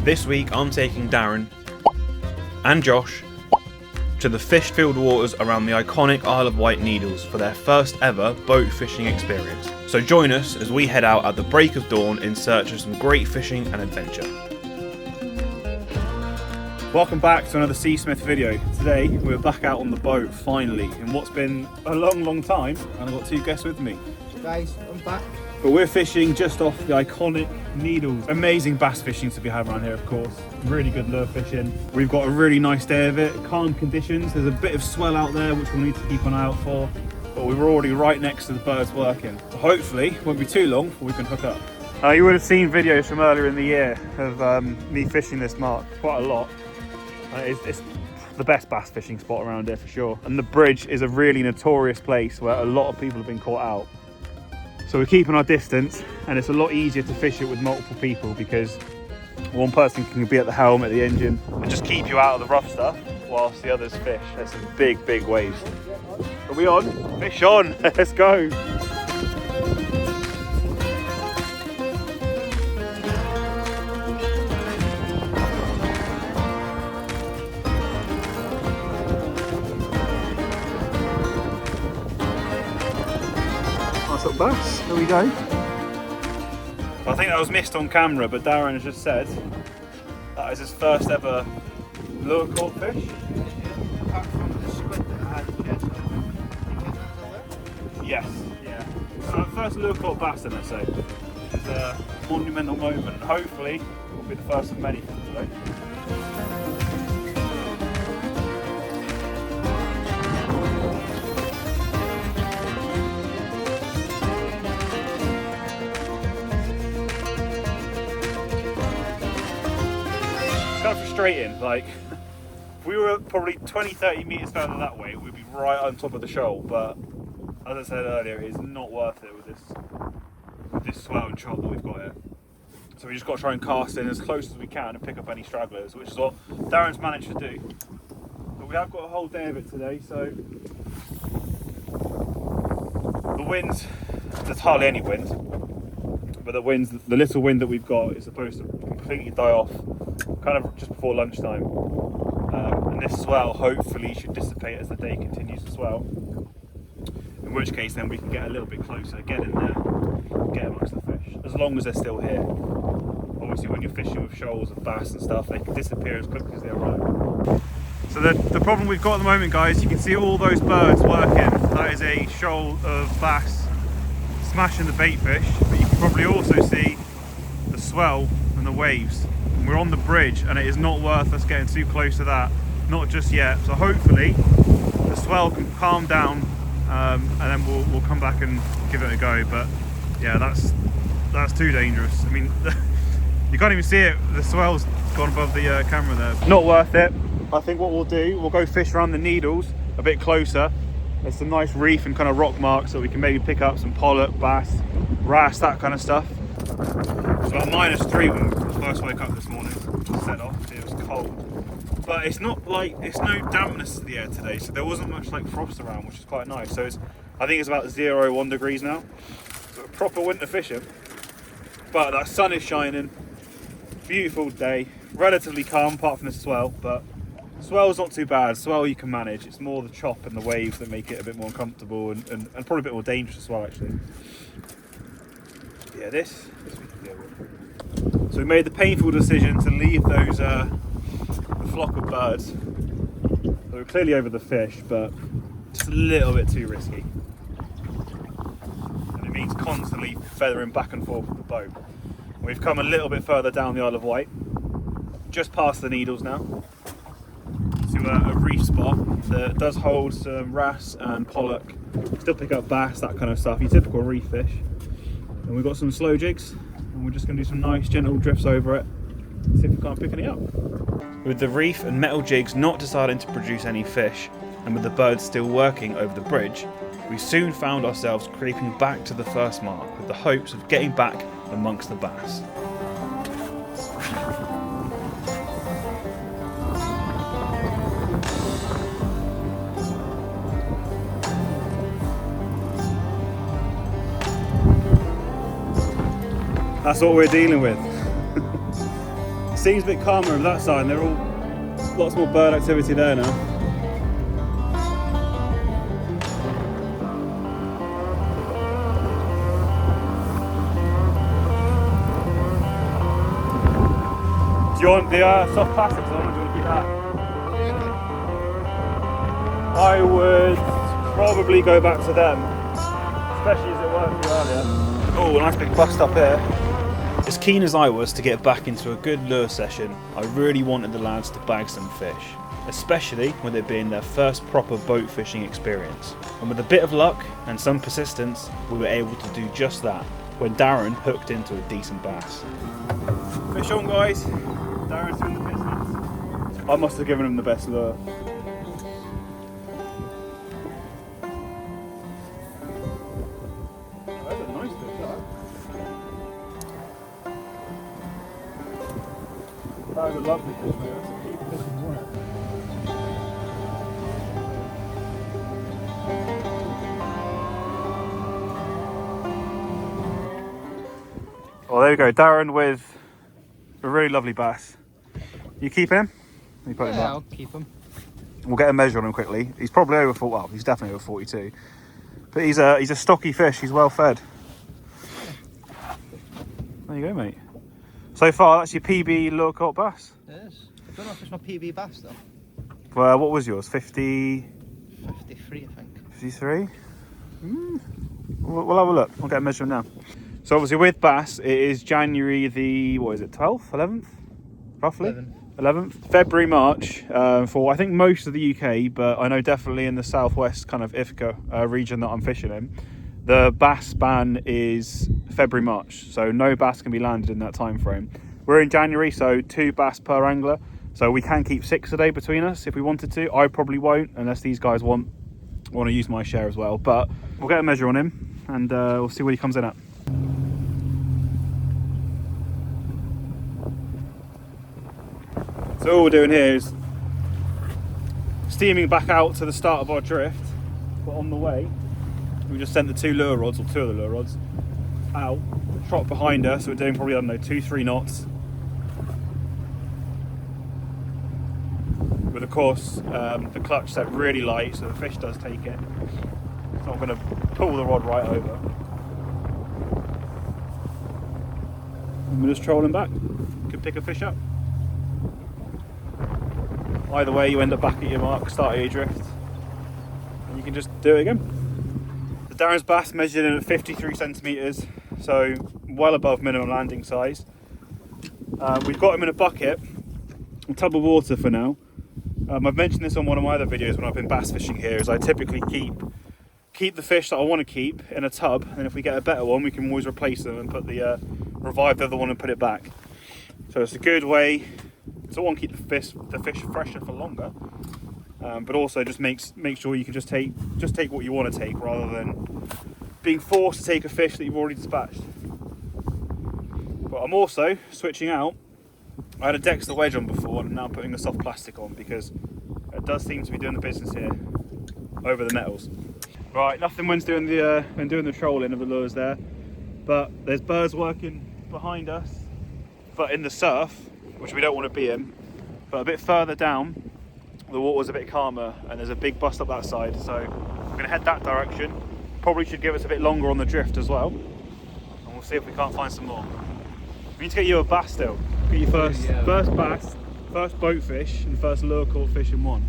This week I'm taking Darren and Josh to the fish-filled waters around the iconic Isle of Wight Needles for their first ever boat fishing experience. So join us as we head out at the break of dawn in search of some great fishing and adventure. Welcome back to another Seasmith video. Today we're back out on the boat finally in what's been a long time, and I've got two guests with me. Guys, I'm back. But we're fishing just off the iconic Needles. Amazing bass fishing to be had around here, of course. Really good lure fishing. We've got a really nice day of it. Calm conditions. There's a bit of swell out there which we'll need to keep an eye out for. But we were already right next to the birds working. So hopefully it won't be too long before we can hook up. You would have seen videos from earlier in the year of me fishing this mark quite a lot. It's the best bass fishing spot around here for sure. And the bridge is a really notorious place where a lot of people have been caught out. So we're keeping our distance, and it's a lot easier to fish it with multiple people because one person can be at the helm, at the engine, and just keep you out of the rough stuff whilst the others fish. There's some big waves. Are we on? Fish on, let's go. Nice little bass, there we go. I think that was missed on camera, but Darren has just said that is his first ever lure caught fish. Apart from the squid that I had, Yes, yeah. First lure caught bass then, I'd say. It's a monumental moment, and hopefully it will be the first of many for today. Kind of frustrating, like if we were probably 20-30 metres further that way, we'd be right on top of the shoal, but as I said earlier, it is not worth it with this swell and chop that we've got here. So we just got to try and cast in as close as we can and pick up any stragglers, which is what Darren's managed to do. But we have got a whole day of it today, so the winds, there's hardly any wind, but the little wind that we've got is supposed to completely die off kind of just before lunchtime, and this swell hopefully should dissipate as the day continues to swell, in which case then we can get a little bit closer, get in there, get amongst the fish, as long as they're still here. Obviously when you're fishing with shoals of bass and stuff, they can disappear as quickly as they arrive. So the problem we've got at the moment, guys, you can see all those birds working. That is a shoal of bass smashing the bait fish, but you can probably also see the swell and the waves. We're on the bridge and it is not worth us getting too close to that, not just yet. So hopefully the swell can calm down, and then we'll come back and give it a go. But yeah, that's too dangerous. I mean, you can't even see it, the swell's gone above the camera there. Not worth it. I think what we'll do, we'll go fish around the Needles a bit closer. There's some nice reef and kind of rock marks so we can maybe pick up some pollock, bass, wrasse, that kind of stuff. It's about -3 when we first woke up this morning. Set off, it was cold. But it's not like, it's no dampness in the air today, so there wasn't much like frost around, which is quite nice. So I think it's about 0-1 degrees now. So proper winter fishing. But that sun is shining. Beautiful day. Relatively calm apart from the swell, but swell's not too bad. Swell you can manage. It's more the chop and the waves that make it a bit more uncomfortable and probably a bit more dangerous as well, actually. Yeah, this we can deal with. So we made the painful decision to leave those the flock of birds. They were clearly over the fish, but just a little bit too risky. And it means constantly feathering back and forth with the boat. We've come a little bit further down the Isle of Wight, just past the Needles now, to a reef spot that does hold some wrasse and pollock. Still pick up bass, that kind of stuff, your typical reef fish. And we've got some slow jigs, and we're just going to do some nice gentle drifts over it, see if we can't pick any up. With the reef and metal jigs not deciding to produce any fish, and with the birds still working over the bridge, we soon found ourselves creeping back to the first mark with the hopes of getting back amongst the bass. That's what we're dealing with. Seems a bit calmer over that side, and they're all lots more bird activity there now. Do you want the soft plastics on, or do you want to keep that? I would probably go back to them, especially as it worked for you earlier. Oh, a nice big bust up here. As keen as I was to get back into a good lure session, I really wanted the lads to bag some fish, especially with it being their first proper boat fishing experience. And with a bit of luck and some persistence, we were able to do just that when Darren hooked into a decent bass. Fish on, guys. Darren's doing the business. I must have given him the best lure. That's a nice fish, that. That was a lovely fish, mate. That's a keep fishing water. Well, there we go. Darren with a really lovely bass. You keep him? You put him back? I'll keep him. We'll get a measure on him quickly. He's probably over 40. Well, he's definitely over 42. But he's a stocky fish. He's well fed. There you go, mate. So far, that's your PB lure caught bass. It is. I don't know if it's my PB bass though. Well, what was yours? 50? 53, I think. 53? We'll have a look. I'll get a measurement now. So obviously with bass, it is January the, what is it, 12th, 11th? Roughly? 11th. February, March, for I think most of the UK, but I know definitely in the southwest kind of Ithaca region that I'm fishing in, the bass ban is February, March. So no bass can be landed in that time frame. We're in January, so 2 bass per angler. So we can keep 6 a day between us if we wanted to. I probably won't, unless these guys want to use my share as well. But we'll get a measure on him and we'll see what he comes in at. So all we're doing here is steaming back out to the start of our drift, but on the way we just sent the 2 lure rods, or 2 of the lure rods, out, trot behind us. So we're doing probably, I don't know, 2-3 knots. With of course the clutch set really light so the fish does take it. So I'm going to pull the rod right over. And we're just trolling back. Could pick a fish up. Either way, you end up back at your mark, start of your drift, and you can just do it again. The Darren's bass measured in at 53 centimetres, so well above minimum landing size. We've got him in a bucket, a tub of water for now. I've mentioned this on one of my other videos when I've been bass fishing here, is I typically keep the fish that I want to keep in a tub, and if we get a better one, we can always replace them and put the revive the other one and put it back. So it's a good way. So one, keep the fish fresher for longer, but also just make sure you can just take what you want to take rather than being forced to take a fish that you've already dispatched. But I'm also switching out. I had a Dexter wedge on before, and I'm now putting a soft plastic on because it does seem to be doing the business here over the metals. Right, nothing when's doing the trolling of the lures there, but there's birds working behind us, but in the surf, which we don't want to be in. But a bit further down, the water's a bit calmer and there's a big bust up that side, so we're going to head that direction. Probably should give us a bit longer on the drift as well, and we'll see if we can't find some more. We need to get you a bass still. Get your first bass, first boat fish and first lure caught fish in one.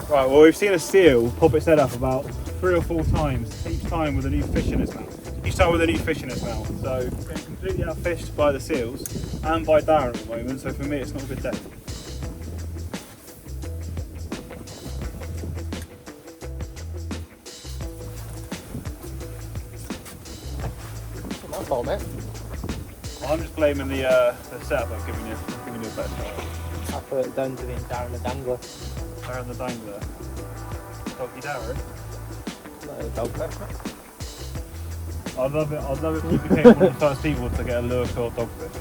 Right, well we've seen a seal pop its head up about 3 or 4 times, each time with a new fish in its mouth. Each time with a new fish in its mouth. So it's getting completely outfished by the seals and by Darren at the moment, so for me it's not a good day. My fault, mate. I'm just blaming the setup I've given you a better shot. I put it down to being Darren the Dangler. Darren the Dangler. Doggy Darren. No, dogfish. I'd love it if you became one of the first people to get a lure caught dogfish.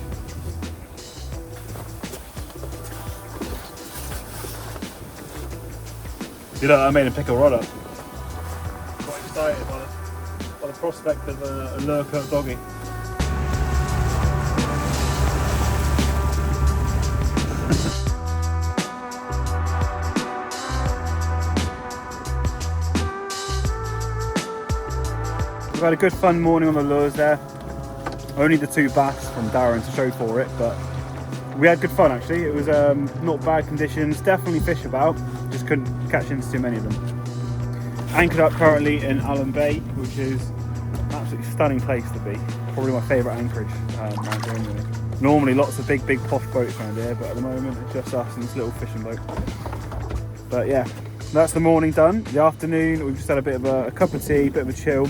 You know, I made him pick a rod up. Quite excited by the prospect of a lure caught doggy. We've had a good fun morning on the lures there. Only the 2 bass from Darren to show for it, but we had good fun actually. It was not bad conditions, definitely fish about, just couldn't catch into too many of them. Anchored up currently in Allen Bay, which is an absolutely stunning place to be. Probably my favourite anchorage around here anyway. Normally lots of big posh boats around here, but at the moment it's just us and this little fishing boat. But yeah, that's the morning done. The afternoon, we've just had a bit of a cup of tea, bit of a chill.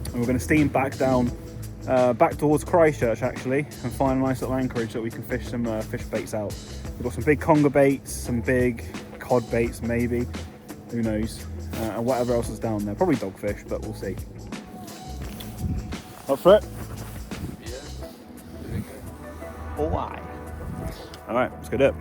And we're going to steam back down, back towards Christchurch actually, and find a nice little anchorage that we can fish some fish baits out. We've got some big conger baits, some big cod baits maybe, who knows, and whatever else is down there. Probably dogfish, but we'll see. Up for it? Yeah. Oh, why? Alright, let's go do it.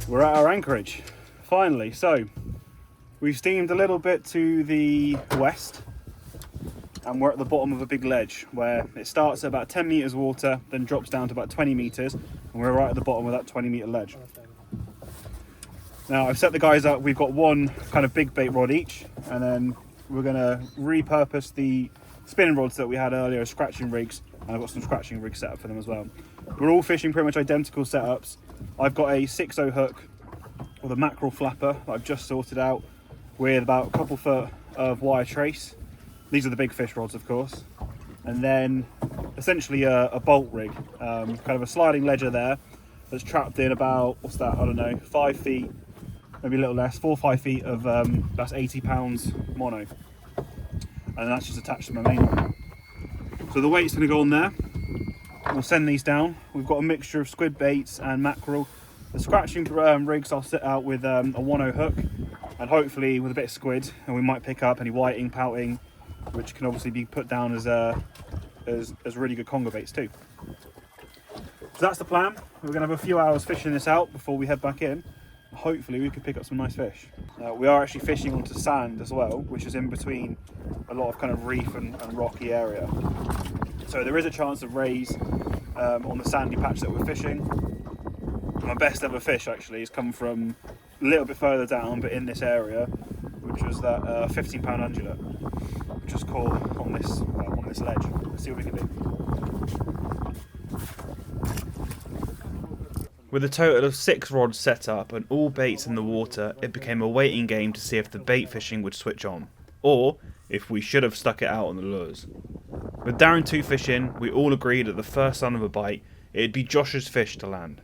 We're at our anchorage, finally. So, we've steamed a little bit to the west and we're at the bottom of a big ledge where it starts at about 10 metres water, then drops down to about 20 metres, and we're right at the bottom of that 20 metre ledge. Now, I've set the guys up, we've got one kind of big bait rod each, and then we're going to repurpose the spinning rods that we had earlier as scratching rigs, and I've got some scratching rigs set up for them as well. We're all fishing pretty much identical setups. I've got a 6-0 hook with a mackerel flapper that I've just sorted out with about a couple foot of wire trace. These are the big fish rods, of course. And then essentially a bolt rig, kind of a sliding ledger there that's trapped in about, what's that, I don't know, 5 feet, maybe a little less, 4 or 5 feet of, that's 80 pounds mono. And that's just attached to my main one. So the weight's gonna go on there. We'll send these down. We've got a mixture of squid baits and mackerel. The scratching rigs I'll set out with a 1-0 hook, and hopefully with a bit of squid, and we might pick up any whiting, pouting, which can obviously be put down as really good conger baits too. So that's the plan. We're gonna have a few hours fishing this out before we head back in. Hopefully we can pick up some nice fish. We are actually fishing onto sand as well, which is in between a lot of kind of reef and rocky area. So there is a chance of rays on the sandy patch that we're fishing. My best ever fish actually has come from a little bit further down, but in this area, which was that 15-pound undulate, which was caught on this ledge. Let's see what we can do. With a total of 6 rods set up and all baits in the water, it became a waiting game to see if the bait fishing would switch on, or if we should have stuck it out on the lures. With Darren 2 fish in, we all agreed at the first sign of a bite, it'd be Josh's fish to land.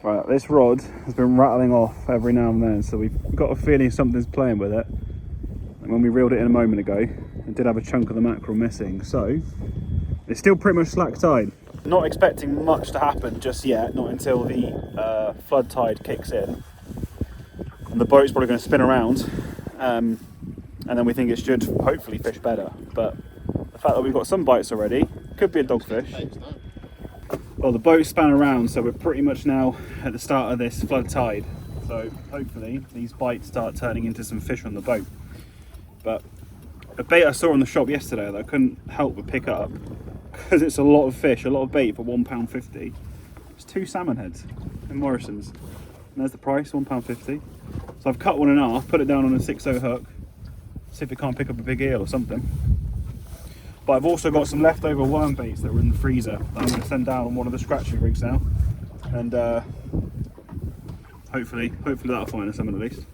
Right, this rod has been rattling off every now and then, so we've got a feeling something's playing with it. And when we reeled it in a moment ago, it did have a chunk of the mackerel missing, so it's still pretty much slack tide. Not expecting much to happen just yet, not until the flood tide kicks in. And the boat's probably going to spin around, and then we think it should hopefully fish better. But the fact that we've got some bites already, could be a dogfish. Well, the boat span around, so we're pretty much now at the start of this flood tide. So hopefully these bites start turning into some fish on the boat. But a bait I saw on the shop yesterday that I couldn't help but pick up, because it's a lot of fish, a lot of bait for £1.50. It's 2 salmon heads in Morrison's. And there's the price, £1.50. So I've cut one in half, put it down on a 6.0 hook, see if it can't pick up a big eel or something. But I've also got some leftover worm baits that were in the freezer that I'm going to send down on one of the scratching rigs now. And hopefully that'll find us something at least.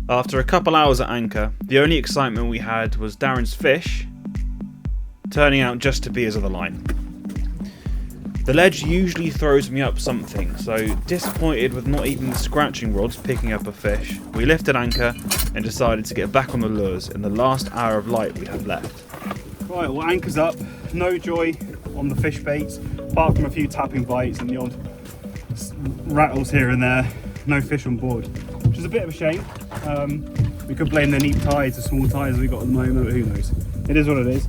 After a couple hours at anchor, the only excitement we had was Darren's fish turning out just to be his other line. The ledge usually throws me up something, so disappointed with not even the scratching rods picking up a fish, we lifted anchor and decided to get back on the lures in the last hour of light we had left. Right, well, anchor's up, no joy on the fish baits, apart from a few tapping bites and the odd rattles here and there, no fish on board, which is a bit of a shame. We could blame the neap tides, the small tides we've got at the moment, but who knows. It is what it is.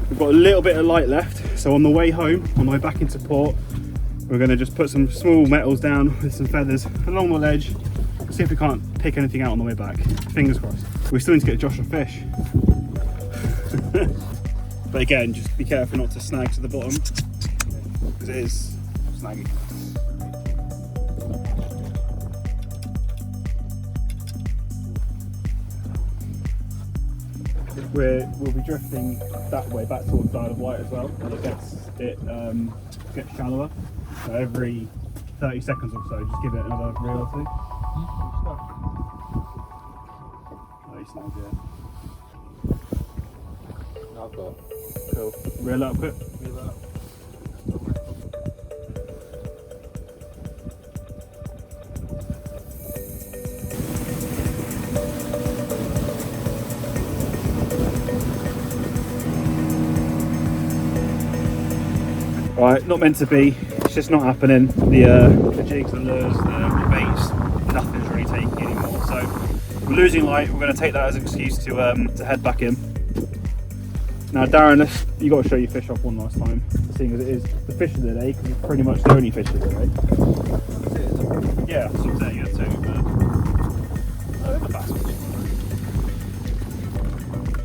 We've got a little bit of light left, so on the way home, on the way back into port, we're going to just put some small metals down with some feathers along the ledge, see if we can't pick anything out on the way back. Fingers crossed. We still need to get Josh a fish. But again, just be careful not to snag to the bottom, because it is snaggy. We'll be drifting that way back towards Isle of Wight as well, and it gets shallower. So every 30 seconds or so, just give it another reel or two. Nice, yeah. I've got. Cool. Reel up quick. Reel up. Right, not meant to be. It's just not happening. The jigs, the lures, the baits, nothing's really taking anymore. So we're losing light. We're going to take that as an excuse to head back in. Now, Darren, you got to show your fish off one last time, seeing as it is the fish of the day, because it's pretty much the only fish of the day. Yeah, that's what I'm saying. Yeah, too. The bass.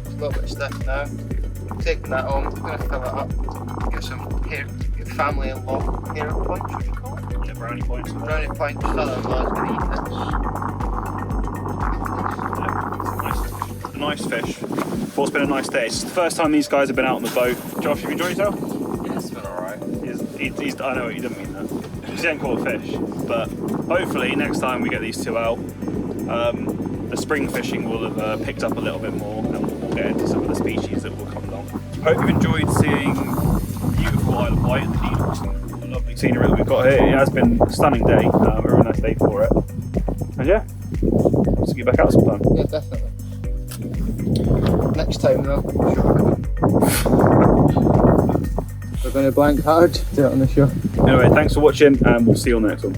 A little bit of stuff now. Taking that home, I'm going to fill it up. Get some hair, get family in law hair points, what do you call it? Yeah, brownie points. Brownie points, fellow in law's going to eat A nice fish. Well, it's been a nice day. It's the first time these guys have been out on the boat. Josh, have you enjoyed yourself? Yeah, it's been alright. I know you didn't mean that. He didn't call a fish, but hopefully next time we get these two out, the spring fishing will have picked up a little bit more, and we'll get into some of the species that will come along. Hope you've enjoyed seeing the beautiful Isle of Wight Needles and the lovely scenery that we've got here. It has been a stunning day, a very nice day for it. And yeah, let's get back out sometime. Yeah, definitely. Next time though, we're going to blank hard, do it on the show. Anyway, thanks for watching, and we'll see you on the next one.